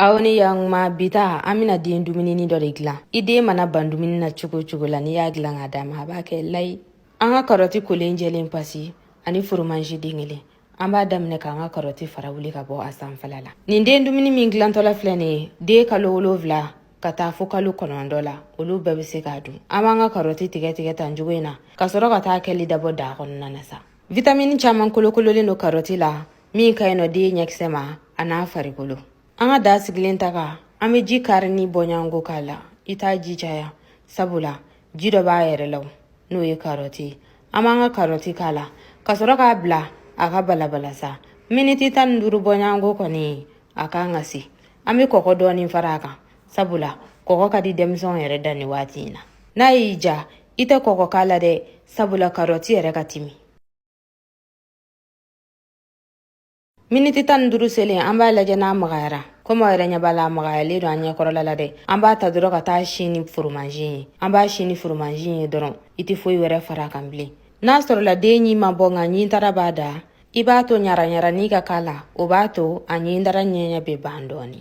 Awni yang ma bita amina den dumuni ni dɔ de gilan. I den mana ban dumuni na cogo cogo la ni y'a gilan k'a d'a ma a b'a kɛ layi. An ka karɔti kolen jɛlen pasi ani foromanzi den kelen. An b'a daminɛ k'an ka karɔti fara wuli ka bɔ a sanfɛla la. Nin den dumuni min gilantɔla filɛ nin ye, den kalo 7 ka taa fo kalo 9 la, olu bɛɛ bɛ se k'a dun. An b'an ka karɔti tigɛ tigɛ tan cogo in na ka sɔrɔ ka taa kɛli dabɔ daa kɔnɔna na sa. Vitamini caman kolokololen don karɔti la min ka ɲi nɔ den ɲɛkisɛ ma a n'a farikolo. An ka da sigilen ta kan an bɛ ji kari ni bɔɲango k'a la. I t'a ji caya sabula ji dɔ b'a yɛrɛ la n'o ye karɔti. An b'an ka karɔti k'a la ka sɔrɔ k'a bila a ka balabala sa. Miniti 15 bɔɲango kɔni a kan ka se. An bɛ kɔgɔ dɔɔni fara a kan sabula kɔgɔ ka di denmisɛnw yɛrɛ da ni waati in na. N'a y'i ja i tɛ kɔgɔ k'a la dɛ sabula karɔti yɛrɛ ka timi. Miniti 15 selen an b'a lajɛ n'a magayara. Komi aw yɛrɛ ɲɛ b'a la a magayalen don an ɲɛkɔrɔla la dɛ. An b'a ta dɔrɔn ka taa sin ni foromanzi ye. An b'a sin ni foromanzi ye dɔrɔn i tɛ foyi wɛrɛ fara a kan bilen. N'a sɔrɔla den ɲi ma bɔ nka ɲintara b'a da, i b'a to ɲara ɲarani ka k'a la. O b'a to a ɲintara ɲɛɲɛ bɛ ban dɔɔni.